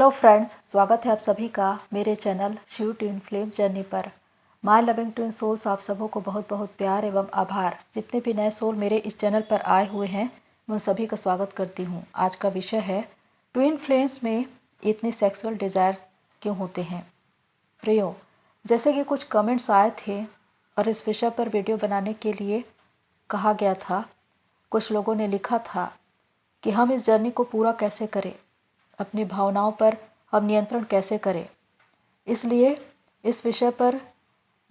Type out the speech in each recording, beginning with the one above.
Hello friends, स्वागत है आप सभी का मेरे channel Shiv twin flame journey पर। माय लविंग ट्विन सोल्स, आप सबों को बहुत बहुत प्यार एवं आभार। जितने भी नए सोल मेरे इस चैनल पर आए हुए हैं मैं उन सभी का स्वागत करती हूँ। आज का विषय है ट्विन फ्लेम्स में इतने सेक्सुअल डिज़ायर क्यों होते हैं। प्रियो, जैसे कि कुछ कमेंट्स आए थे और इस विषय पर वीडियो बनाने के लिए कहा गया था। कुछ लोगों ने लिखा था कि हम इस जर्नी को पूरा कैसे करें, अपनी भावनाओं पर हम नियंत्रण कैसे करें। इसलिए इस विषय पर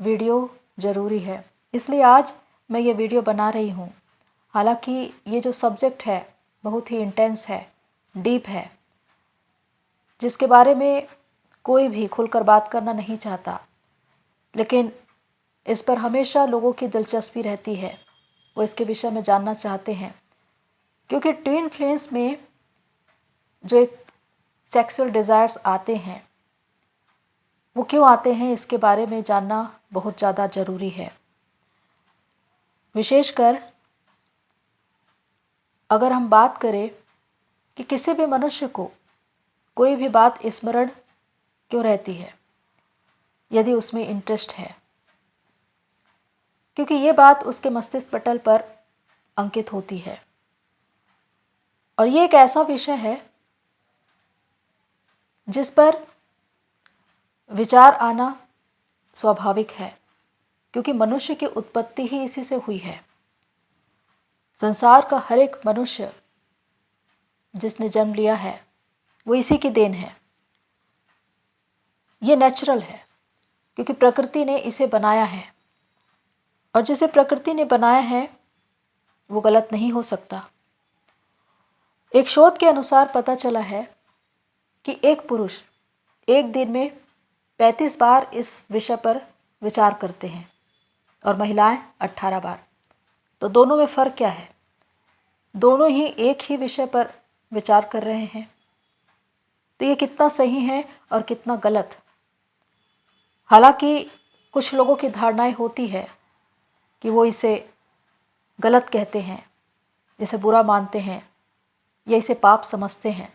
वीडियो ज़रूरी है, इसलिए आज मैं ये वीडियो बना रही हूँ। हालांकि ये जो सब्जेक्ट है बहुत ही इंटेंस है, डीप है, जिसके बारे में कोई भी खुलकर बात करना नहीं चाहता, लेकिन इस पर हमेशा लोगों की दिलचस्पी रहती है, वो इसके विषय में जानना चाहते हैं। क्योंकि ट्विन फ्लेम्स में जो एक सेक्सुअल डिज़ायर्स आते हैं वो क्यों आते हैं, इसके बारे में जानना बहुत ज़्यादा ज़रूरी है। विशेषकर अगर हम बात करें कि किसी भी मनुष्य को कोई भी बात स्मरण क्यों रहती है, यदि उसमें इंटरेस्ट है, क्योंकि ये बात उसके मस्तिष्क पटल पर अंकित होती है। और ये एक ऐसा विषय है जिस पर विचार आना स्वाभाविक है, क्योंकि मनुष्य की उत्पत्ति ही इसी से हुई है। संसार का हर एक मनुष्य जिसने जन्म लिया है वो इसी की देन है। ये नेचुरल है, क्योंकि प्रकृति ने इसे बनाया है, और जिसे प्रकृति ने बनाया है वो गलत नहीं हो सकता। एक शोध के अनुसार पता चला है कि एक पुरुष एक दिन में 35 बार इस विषय पर विचार करते हैं और महिलाएं 18 बार। तो दोनों में फ़र्क क्या है? दोनों ही एक ही विषय पर विचार कर रहे हैं। तो ये कितना सही है और कितना गलत। हालांकि कुछ लोगों की धारणाएं होती है कि वो इसे गलत कहते हैं, इसे बुरा मानते हैं या इसे पाप समझते हैं,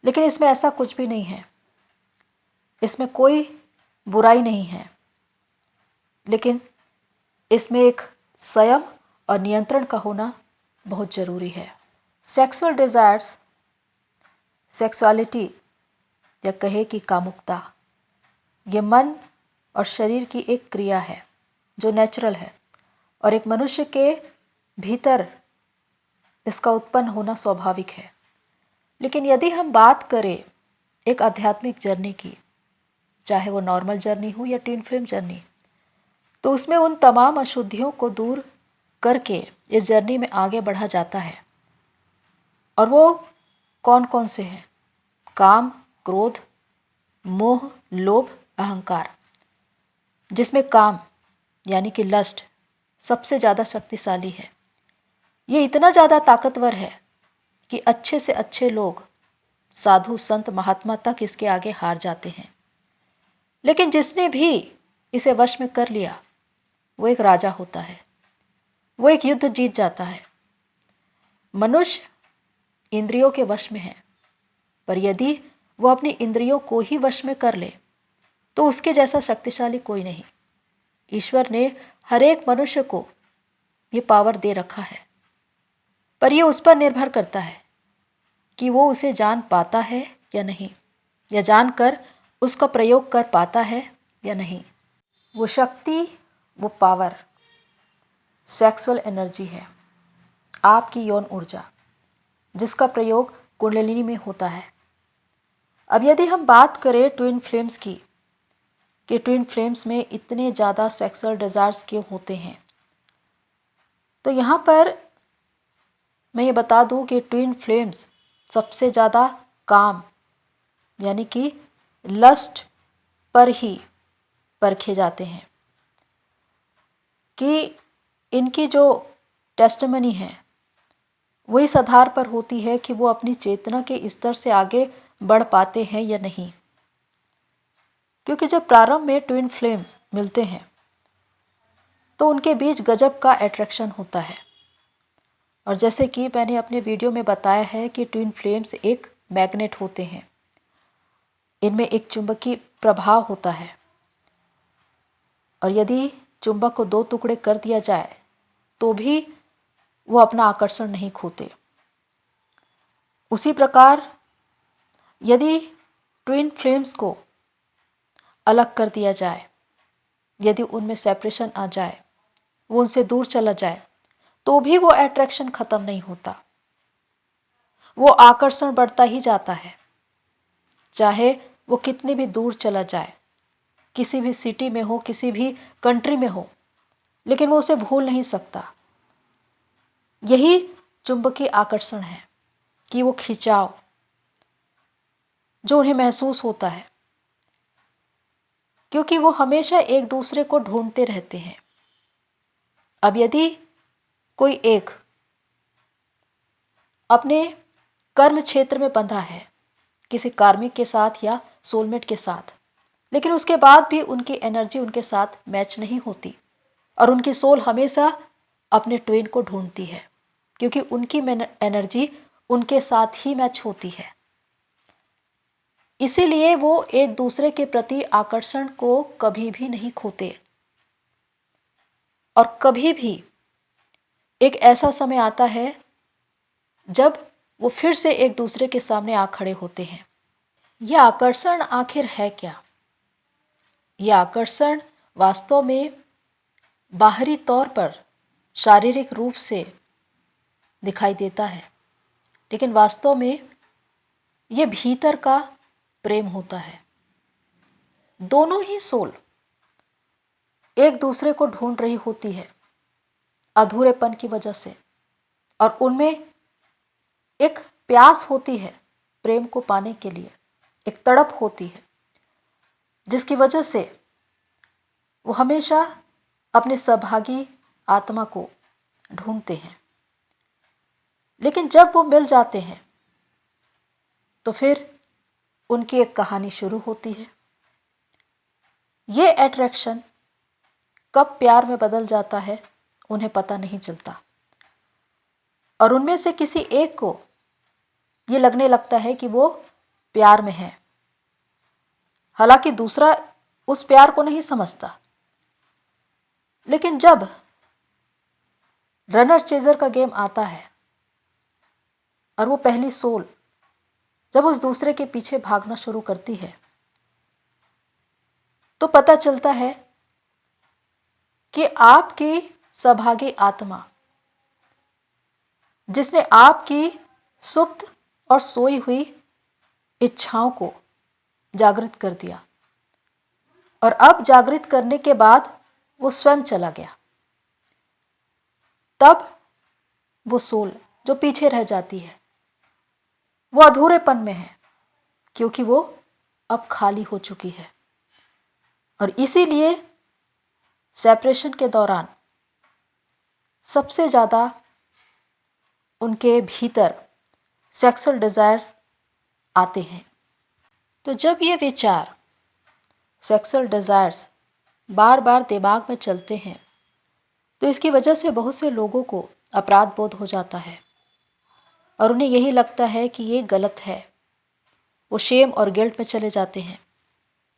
लेकिन इसमें ऐसा कुछ भी नहीं है। इसमें कोई बुराई नहीं है, लेकिन इसमें एक संयम और नियंत्रण का होना बहुत ज़रूरी है। सेक्सुअल डिज़ायर्स, सेक्सुअलिटी या कहे कि कामुकता, ये मन और शरीर की एक क्रिया है जो नेचुरल है, और एक मनुष्य के भीतर इसका उत्पन्न होना स्वाभाविक है। लेकिन यदि हम बात करें एक आध्यात्मिक जर्नी की, चाहे वो नॉर्मल जर्नी हो या ट्विन फ्लेम जर्नी, तो उसमें उन तमाम अशुद्धियों को दूर करके इस जर्नी में आगे बढ़ा जाता है। और वो कौन कौन से हैं? काम, क्रोध, मोह, लोभ, अहंकार। जिसमें काम यानी कि लस्ट सबसे ज़्यादा शक्तिशाली है। ये इतना ज़्यादा ताकतवर है कि अच्छे से अच्छे लोग, साधु संत महात्मा तक इसके आगे हार जाते हैं। लेकिन जिसने भी इसे वश में कर लिया वो एक राजा होता है, वो एक युद्ध जीत जाता है। मनुष्य इंद्रियों के वश में है, पर यदि वो अपनी इंद्रियों को ही वश में कर ले तो उसके जैसा शक्तिशाली कोई नहीं। ईश्वर ने हर एक मनुष्य को ये पावर दे रखा है, पर ये उस पर निर्भर करता है कि वो उसे जान पाता है या नहीं, या जानकर उसका प्रयोग कर पाता है या नहीं। वो शक्ति, वो पावर सेक्सुअल एनर्जी है, आपकी यौन ऊर्जा, जिसका प्रयोग कुंडलिनी में होता है। अब यदि हम बात करें ट्विन फ्लेम्स की, कि ट्विन फ्लेम्स में इतने ज़्यादा सेक्सुअल डिज़ायर्स क्यों होते हैं, तो यहाँ पर मैं ये बता दूँ कि ट्विन फ्लेम्स सबसे ज़्यादा काम यानी कि लस्ट पर ही परखे जाते हैं। कि इनकी जो टेस्टिमनी है वो इस आधार पर होती है कि वो अपनी चेतना के स्तर से आगे बढ़ पाते हैं या नहीं। क्योंकि जब प्रारंभ में ट्विन फ्लेम्स मिलते हैं तो उनके बीच गजब का अट्रैक्शन होता है। और जैसे कि मैंने अपने वीडियो में बताया है कि ट्विन फ्लेम्स एक मैग्नेट होते हैं, इनमें एक चुंबकीय प्रभाव होता है और यदि चुंबक को दो टुकड़े कर दिया जाए तो भी वो अपना आकर्षण नहीं खोते। उसी प्रकार यदि ट्विन फ्लेम्स को अलग कर दिया जाए, यदि उनमें सेपरेशन आ जाए, वो उनसे दूर चला जाए, तो भी वो अट्रैक्शन खत्म नहीं होता, वो आकर्षण बढ़ता ही जाता है। चाहे वो कितनी भी दूर चला जाए, किसी भी सिटी में हो, किसी भी कंट्री में हो, लेकिन वो उसे भूल नहीं सकता। यही चुंबकीय आकर्षण है कि वो खिंचाव जो उन्हें महसूस होता है, क्योंकि वो हमेशा एक दूसरे को ढूंढते रहते हैं। अब यदि कोई एक अपने कर्म क्षेत्र में बंधा है, किसी कार्मिक के साथ या सोलमेट के साथ, लेकिन उसके बाद भी उनकी एनर्जी उनके साथ मैच नहीं होती और उनकी सोल हमेशा अपने ट्विन को ढूंढती है, क्योंकि उनकी एनर्जी उनके साथ ही मैच होती है। इसीलिए वो एक दूसरे के प्रति आकर्षण को कभी भी नहीं खोते और कभी भी एक ऐसा समय आता है जब वो फिर से एक दूसरे के सामने आ खड़े होते हैं। यह आकर्षण आखिर है क्या? यह आकर्षण वास्तव में बाहरी तौर पर शारीरिक रूप से दिखाई देता है, लेकिन वास्तव में यह भीतर का प्रेम होता है। दोनों ही सोल एक दूसरे को ढूंढ रही होती है अधूरेपन की वजह से, और उनमें एक प्यास होती है प्रेम को पाने के लिए, एक तड़प होती है जिसकी वजह से वो हमेशा अपने सहभागी आत्मा को ढूंढते हैं। लेकिन जब वो मिल जाते हैं तो फिर उनकी एक कहानी शुरू होती है। ये अट्रैक्शन कब प्यार में बदल जाता है उन्हें पता नहीं चलता, और उनमें से किसी एक को ये लगने लगता है कि वो प्यार में है, हालांकि दूसरा उस प्यार को नहीं समझता। लेकिन जब रनर चेजर का गेम आता है और वो पहली सोल जब उस दूसरे के पीछे भागना शुरू करती है, तो पता चलता है कि आपकी सहभागी आत्मा, जिसने आपकी सुप्त और सोई हुई इच्छाओं को जागृत कर दिया, और अब जागृत करने के बाद वो स्वयं चला गया, तब वो सोल जो पीछे रह जाती है वो अधूरेपन में है, क्योंकि वो अब खाली हो चुकी है। और इसीलिए सेपरेशन के दौरान सबसे ज़्यादा उनके भीतर सेक्सुअल डिज़ायर्स आते हैं। तो जब ये विचार सेक्सुअल डिज़ायर्स बार बार दिमाग में चलते हैं, तो इसकी वजह से बहुत से लोगों को अपराध बोध हो जाता है और उन्हें यही लगता है कि ये गलत है। वो शेम और गिल्ट में चले जाते हैं,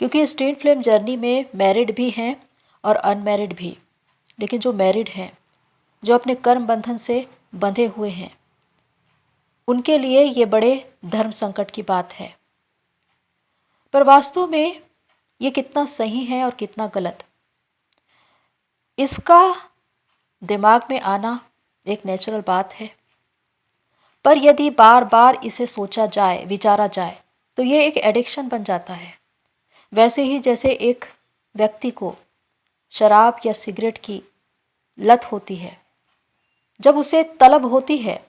क्योंकि इस ट्विन फ्लेम जर्नी में मैरिड भी हैं और अनमैरिड भी। लेकिन जो मैरिड हैं, जो अपने कर्म बंधन से बंधे हुए हैं, उनके लिए ये बड़े धर्म संकट की बात है। पर वास्तव में ये कितना सही है और कितना गलत, इसका दिमाग में आना एक नेचुरल बात है। पर यदि बार बार इसे सोचा जाए, विचारा जाए, तो ये एक एडिक्शन बन जाता है। वैसे ही जैसे एक व्यक्ति को शराब या सिगरेट की लत होती है, जब उसे तलब होती है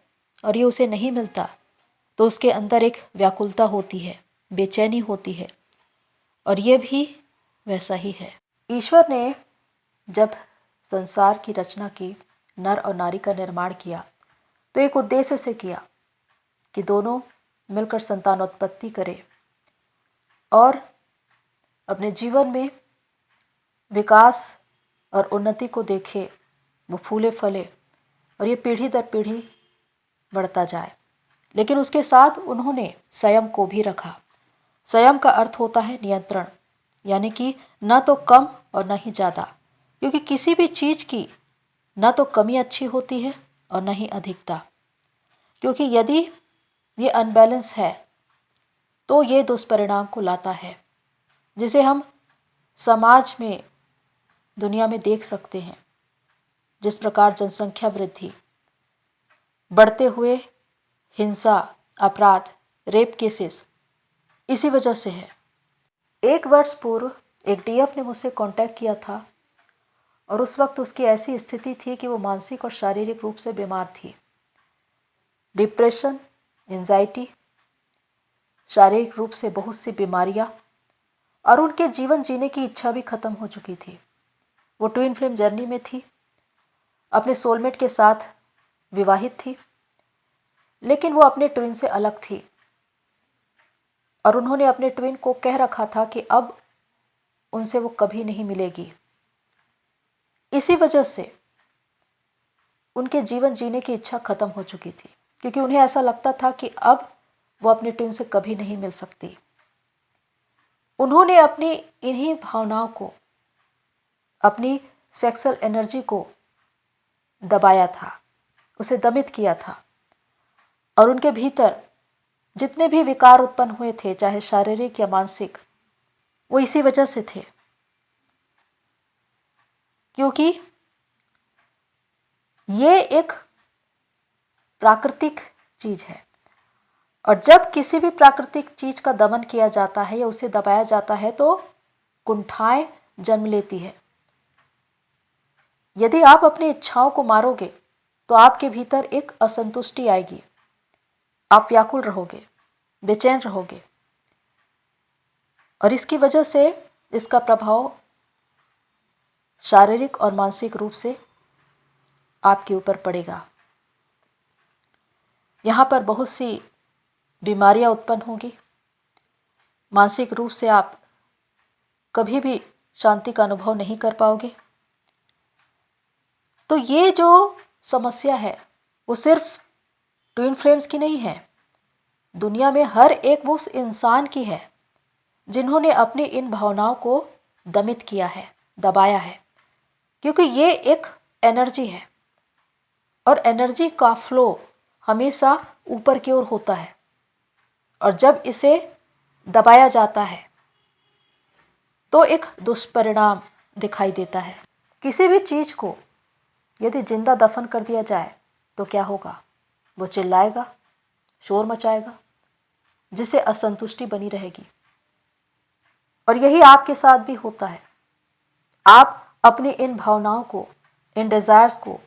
और ये उसे नहीं मिलता, तो उसके अंदर एक व्याकुलता होती है, बेचैनी होती है, और ये भी वैसा ही है। ईश्वर ने जब संसार की रचना की, नर और नारी का निर्माण किया, तो एक उद्देश्य से किया कि दोनों मिलकर संतानोत्पत्ति करें और अपने जीवन में विकास और उन्नति को देखे, वो फूले फले और ये पीढ़ी दर पीढ़ी बढ़ता जाए। लेकिन उसके साथ उन्होंने संयम को भी रखा, संयम का अर्थ होता है नियंत्रण, यानी कि न तो कम और न ही ज़्यादा, क्योंकि किसी भी चीज़ की न तो कमी अच्छी होती है और न ही अधिकता, क्योंकि यदि ये अनबैलेंस है तो ये दुष्परिणाम को लाता है, जिसे हम समाज में, दुनिया में देख सकते हैं। जिस प्रकार जनसंख्या वृद्धि, बढ़ते हुए हिंसा, अपराध, रेप केसेस इसी वजह से है। 1 वर्ष पूर्व एक डीएफ ने मुझसे कांटेक्ट किया था और उस वक्त उसकी ऐसी स्थिति थी कि वो मानसिक और शारीरिक रूप से बीमार थी। डिप्रेशन, एंजाइटी, शारीरिक रूप से बहुत सी बीमारियां, और उनके जीवन जीने की इच्छा भी खत्म हो चुकी थी। वो ट्विन फ्लेम जर्नी में थी, अपने सोलमेट के साथ विवाहित थी, लेकिन वो अपने ट्विन से अलग थी और उन्होंने अपने ट्विन को कह रखा था कि अब उनसे वो कभी नहीं मिलेगी। इसी वजह से उनके जीवन जीने की इच्छा खत्म हो चुकी थी, क्योंकि उन्हें ऐसा लगता था कि अब वो अपने ट्विन से कभी नहीं मिल सकती। उन्होंने अपनी इन्हीं भावनाओं को, अपनी सेक्सुअल एनर्जी को दबाया था, उसे दमित किया था, और उनके भीतर जितने भी विकार उत्पन्न हुए थे, चाहे शारीरिक या मानसिक, वो इसी वजह से थे, क्योंकि ये एक प्राकृतिक चीज है, और जब किसी भी प्राकृतिक चीज का दमन किया जाता है या उसे दबाया जाता है तो कुंठाएं जन्म लेती है। यदि आप अपनी इच्छाओं को मारोगे तो आपके भीतर एक असंतुष्टि आएगी, आप व्याकुल रहोगे, बेचैन रहोगे, और इसकी वजह से इसका प्रभाव शारीरिक और मानसिक रूप से आपके ऊपर पड़ेगा। यहाँ पर बहुत सी बीमारियां उत्पन्न होंगी। मानसिक रूप से आप कभी भी शांति का अनुभव नहीं कर पाओगे। तो ये जो समस्या है वो सिर्फ ट्विन फ्लेम्स की नहीं है, दुनिया में हर एक वो उस इंसान की है जिन्होंने अपनी इन भावनाओं को दमित किया है, दबाया है, क्योंकि ये एक एनर्जी है और एनर्जी का फ्लो हमेशा ऊपर की ओर होता है, और जब इसे दबाया जाता है तो एक दुष्परिणाम दिखाई देता है। किसी भी चीज़ को यदि जिंदा दफन कर दिया जाए तो क्या होगा? वो चिल्लाएगा, शोर मचाएगा, जिससे असंतुष्टि बनी रहेगी। और यही आपके साथ भी होता है। आप अपनी इन भावनाओं को, इन डिजायर्स को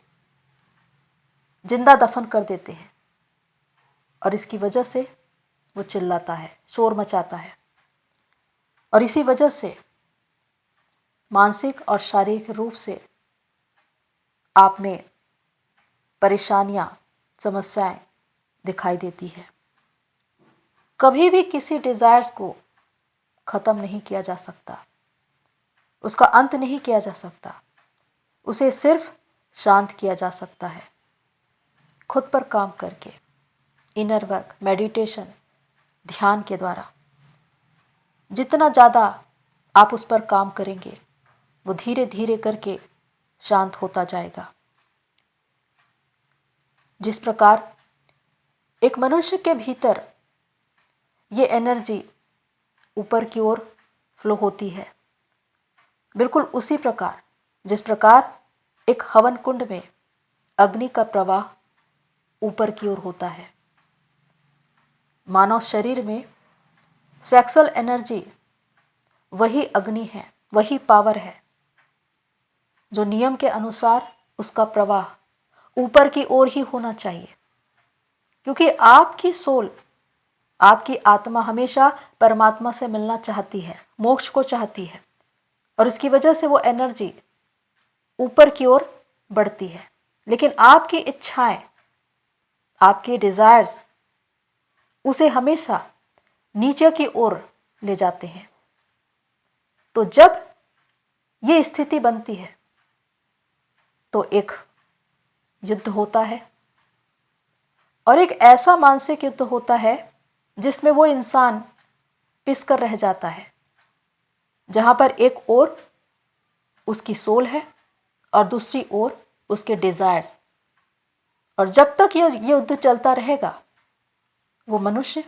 जिंदा दफन कर देते हैं, और इसकी वजह से वो चिल्लाता है, शोर मचाता है, और इसी वजह से मानसिक और शारीरिक रूप से आप में परेशानियां, समस्याएं दिखाई देती है। कभी भी किसी डिजायर्स को खत्म नहीं किया जा सकता, उसका अंत नहीं किया जा सकता, उसे सिर्फ शांत किया जा सकता है खुद पर काम करके, इनर वर्क, मेडिटेशन, ध्यान के द्वारा। जितना ज़्यादा आप उस पर काम करेंगे वो धीरे धीरे करके शांत होता जाएगा। जिस प्रकार एक मनुष्य के भीतर ये एनर्जी ऊपर की ओर फ्लो होती है, बिल्कुल उसी प्रकार जिस प्रकार एक हवन कुंड में अग्नि का प्रवाह ऊपर की ओर होता है, मानव शरीर में सेक्सुअल एनर्जी वही अग्नि है, वही पावर है जो नियम के अनुसार उसका प्रवाह ऊपर की ओर ही होना चाहिए, क्योंकि आपकी सोल, आपकी आत्मा हमेशा परमात्मा से मिलना चाहती है, मोक्ष को चाहती है, और इसकी वजह से वो एनर्जी ऊपर की ओर बढ़ती है। लेकिन आपकी इच्छाएं, आपके डिजायर्स उसे हमेशा नीचे की ओर ले जाते हैं। तो जब ये स्थिति बनती है तो एक युद्ध होता है, और एक ऐसा मानसिक युद्ध होता है जिसमें वो इंसान पिस कर रह जाता है, जहाँ पर एक ओर उसकी सोल है और दूसरी ओर उसके डिजायर्स। और जब तक ये युद्ध चलता रहेगा वो मनुष्य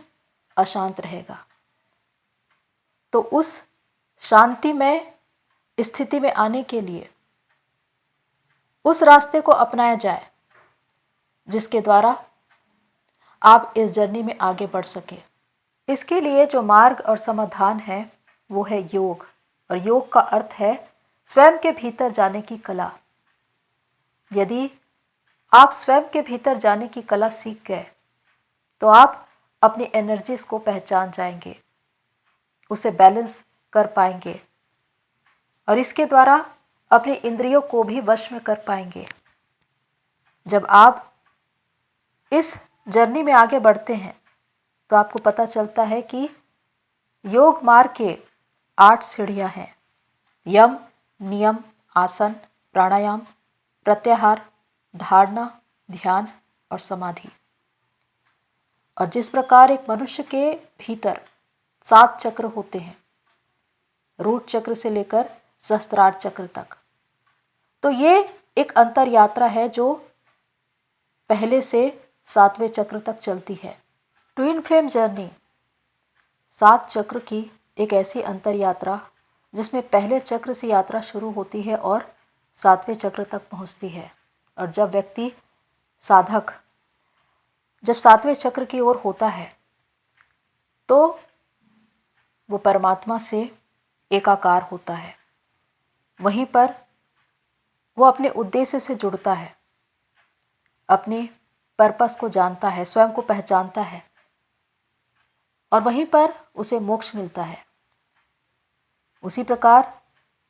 अशांत रहेगा। तो उस शांतिमय स्थिति में आने के लिए उस रास्ते को अपनाया जाए जिसके द्वारा आप इस जर्नी में आगे बढ़ सके। इसके लिए जो मार्ग और समाधान है वो है योग, और योग का अर्थ है स्वयं के भीतर जाने की कला। यदि आप स्वयं के भीतर जाने की कला सीख गए तो आप अपनी एनर्जीज को पहचान जाएंगे, उसे बैलेंस कर पाएंगे और इसके द्वारा अपनी इंद्रियों को भी वश में कर पाएंगे। जब आप इस जर्नी में आगे बढ़ते हैं तो आपको पता चलता है कि योग मार्ग के 8 सीढ़ियां हैं: यम, नियम, आसन, प्राणायाम, प्रत्याहार, धारणा, ध्यान और समाधि। और जिस प्रकार एक मनुष्य के भीतर 7 चक्र होते हैं, रूट चक्र से लेकर सहस्त्रार चक्र तक, तो ये एक अंतर यात्रा है जो पहले से 7वें चक्र तक चलती है। ट्विन फ्लेम जर्नी 7 चक्र की एक ऐसी अंतर यात्रा जिसमें पहले चक्र से यात्रा शुरू होती है और 7वें चक्र तक पहुंचती है। और जब व्यक्ति साधक जब 7वें चक्र की ओर होता है तो वो परमात्मा से एकाकार होता है। वहीं पर वो अपने उद्देश्य से जुड़ता है, अपने पर्पस को जानता है, स्वयं को पहचानता है और वहीं पर उसे मोक्ष मिलता है। उसी प्रकार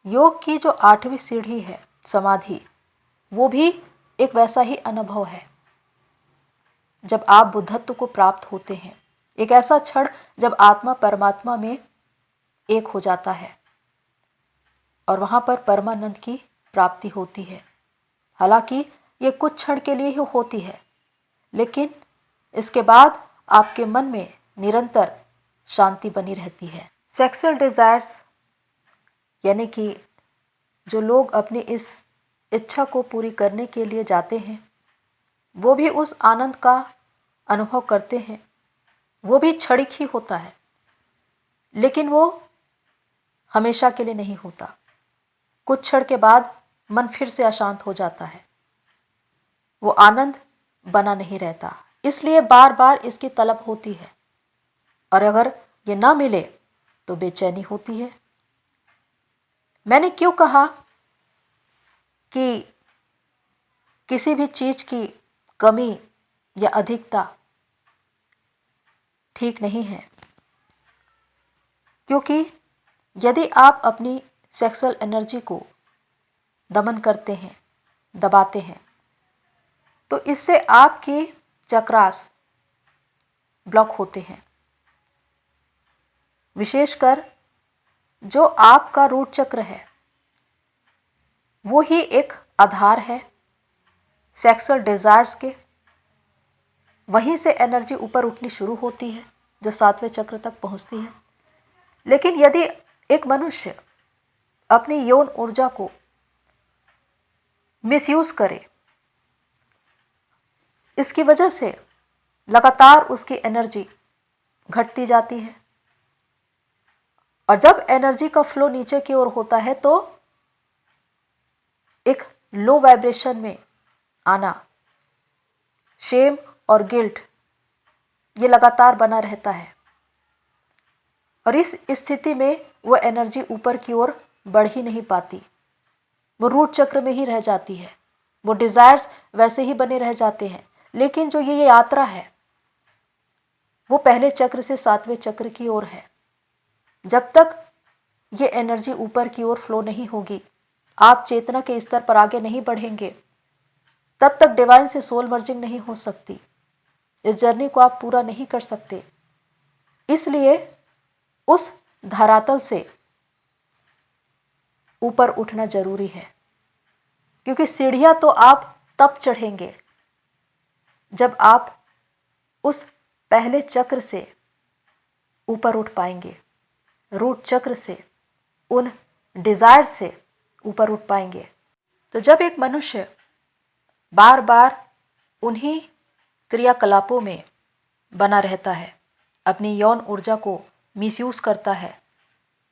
योग की जो 8वीं सीढ़ी है समाधि, वो भी एक वैसा ही अनुभव है। जब आप बुद्धत्व को प्राप्त होते हैं, एक ऐसा क्षण जब आत्मा परमात्मा में एक हो जाता है और वहां पर परमानंद की प्राप्ति होती है। हालांकि ये कुछ क्षण के लिए ही होती है, लेकिन इसके बाद आपके मन में निरंतर शांति बनी रहती है। सेक्सुअल डिजायर्स यानी कि जो लोग अपनी इस इच्छा को पूरी करने के लिए जाते हैं वो भी उस आनंद का अनुभव करते हैं। वो भी क्षणिक ही होता है, लेकिन वो हमेशा के लिए नहीं होता। कुछ क्षण के बाद मन फिर से अशांत हो जाता है, वो आनंद बना नहीं रहता। इसलिए बार बार इसकी तलब होती है और अगर ये ना मिले तो बेचैनी होती है। मैंने क्यों कहा कि किसी भी चीज की कमी या अधिकता ठीक नहीं है? क्योंकि यदि आप अपनी सेक्सुअल एनर्जी को दमन करते हैं, दबाते हैं, तो इससे आपके चक्रास ब्लॉक होते हैं। विशेषकर जो आपका रूट चक्र है वो ही एक आधार है सेक्सुअल डिजायर्स के। वहीं से एनर्जी ऊपर उठनी शुरू होती है जो 7वें चक्र तक पहुंचती है। लेकिन यदि एक मनुष्य अपनी यौन ऊर्जा को मिसयूज करे, इसकी वजह से लगातार उसकी एनर्जी घटती जाती है और जब एनर्जी का फ्लो नीचे की ओर होता है तो एक लो वाइब्रेशन में आना, शेम और गिल्ट ये लगातार बना रहता है और इस स्थिति में वो एनर्जी ऊपर की ओर बढ़ ही नहीं पाती, वो रूट चक्र में ही रह जाती है। वो डिजायर्स वैसे ही बने रह जाते हैं। लेकिन जो ये यात्रा है वो पहले चक्र से 7वें चक्र की ओर है। जब तक ये एनर्जी ऊपर की ओर फ्लो नहीं होगी, आप चेतना के स्तर पर आगे नहीं बढ़ेंगे, तब तक डिवाइन से सोल मर्जिंग नहीं हो सकती। इस जर्नी को आप पूरा नहीं कर सकते। इसलिए उस धरातल से ऊपर उठना जरूरी है, क्योंकि सीढ़ियां तो आप तब चढ़ेंगे जब आप उस पहले चक्र से ऊपर उठ पाएंगे। रूट चक्र से, उन डिज़ायर से ऊपर उठ पाएंगे। तो जब एक मनुष्य बार बार उन्हीं क्रियाकलापों में बना रहता है, अपनी यौन ऊर्जा को मिसयूज़ करता है,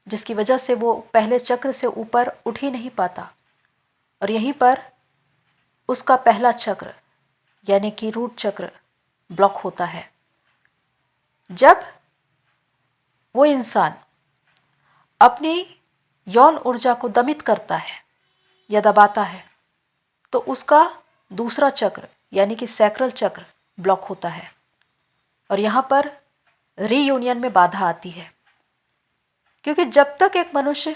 जिसकी वजह से वो पहले चक्र से ऊपर उठ ही नहीं पाता, और यहीं पर उसका पहला चक्र यानी कि रूट चक्र ब्लॉक होता है। जब वो इंसान अपनी यौन ऊर्जा को दमित करता है या दबाता है, तो उसका दूसरा चक्र यानी कि सैक्रल चक्र ब्लॉक होता है, और यहाँ पर रीयूनियन में बाधा आती है। क्योंकि जब तक एक मनुष्य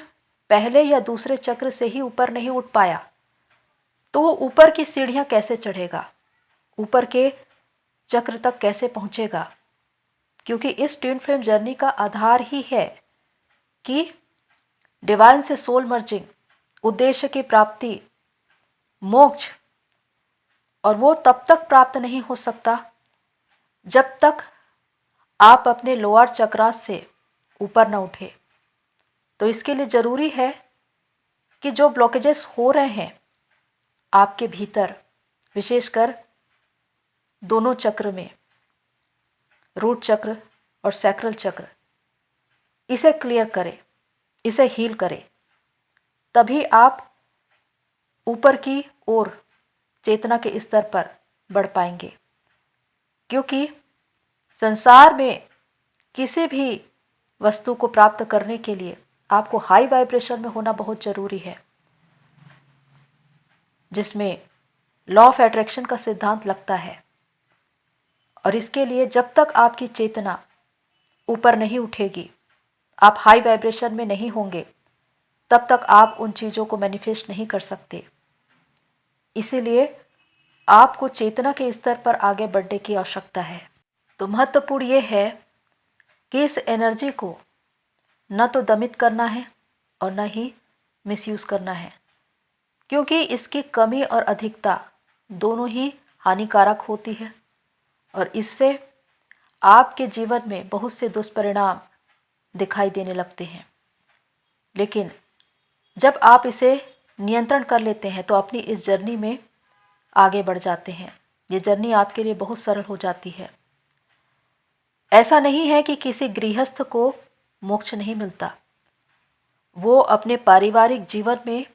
पहले या दूसरे चक्र से ही ऊपर नहीं उठ पाया, तो वो ऊपर की सीढ़ियाँ कैसे चढ़ेगा, ऊपर के चक्र तक कैसे पहुँचेगा? क्योंकि इस ट्विन फ्लेम जर्नी का आधार ही है कि डिवाइन से सोल मर्जिंग, उद्देश्य की प्राप्ति, मोक्ष, और वो तब तक प्राप्त नहीं हो सकता जब तक आप अपने लोअर चक्रास से ऊपर न उठे। तो इसके लिए ज़रूरी है कि जो ब्लॉकेजेस हो रहे हैं आपके भीतर, विशेषकर दोनों चक्र में, रूट चक्र और सैक्रल चक्र, इसे क्लियर करें, इसे हील करें, तभी आप ऊपर की ओर चेतना के स्तर पर बढ़ पाएंगे। क्योंकि संसार में किसी भी वस्तु को प्राप्त करने के लिए आपको हाई वाइब्रेशन में होना बहुत ज़रूरी है, जिसमें लॉ ऑफ अट्रैक्शन का सिद्धांत लगता है। और इसके लिए जब तक आपकी चेतना ऊपर नहीं उठेगी, आप हाई वाइब्रेशन में नहीं होंगे, तब तक आप उन चीज़ों को मैनिफेस्ट नहीं कर सकते। इसीलिए आपको चेतना के स्तर पर आगे बढ़ने की आवश्यकता है। तो महत्वपूर्ण ये है कि इस एनर्जी को न तो दमित करना है और न ही मिसयूज़ करना है, क्योंकि इसकी कमी और अधिकता दोनों ही हानिकारक होती है, और इससे आपके जीवन में बहुत से दुष्परिणाम दिखाई देने लगते हैं। लेकिन जब आप इसे नियंत्रण कर लेते हैं तो अपनी इस जर्नी में आगे बढ़ जाते हैं। ये जर्नी आपके लिए बहुत सरल हो जाती है। ऐसा नहीं है कि किसी गृहस्थ को मोक्ष नहीं मिलता, वो अपने पारिवारिक जीवन में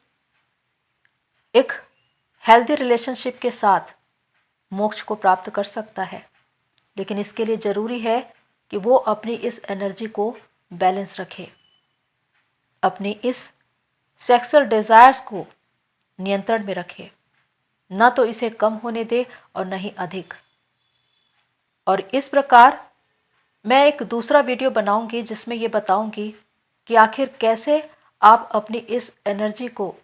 एक हेल्दी रिलेशनशिप के साथ मोक्ष को प्राप्त कर सकता है। लेकिन इसके लिए ज़रूरी है कि वो अपनी इस एनर्जी को बैलेंस रखे, अपनी इस सेक्सुअल डिज़ायर्स को नियंत्रण में रखे, न तो इसे कम होने दे और न ही अधिक। और इस प्रकार मैं एक दूसरा वीडियो बनाऊंगी जिसमें ये बताऊंगी कि आखिर कैसे आप अपनी इस एनर्जी को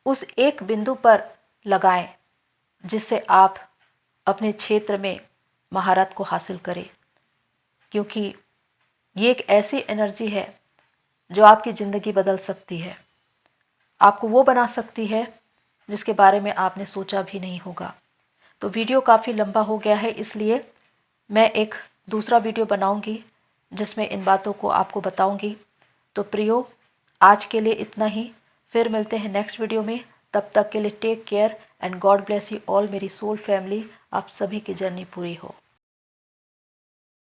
उस एक बिंदु पर लगाएं जिससे आप अपने क्षेत्र में महारत को हासिल करें। क्योंकि ये एक ऐसी एनर्जी है जो आपकी ज़िंदगी बदल सकती है, आपको वो बना सकती है जिसके बारे में आपने सोचा भी नहीं होगा। तो वीडियो काफ़ी लंबा हो गया है, इसलिए मैं एक दूसरा वीडियो बनाऊंगी जिसमें इन बातों को आपको बताऊंगी। तो प्रियो, आज के लिए इतना ही, फिर मिलते हैं नेक्स्ट वीडियो में। तब तक के लिए take care and God bless you all मेरी सोल फैमिली। आप सभी की जर्नी पूरी हो।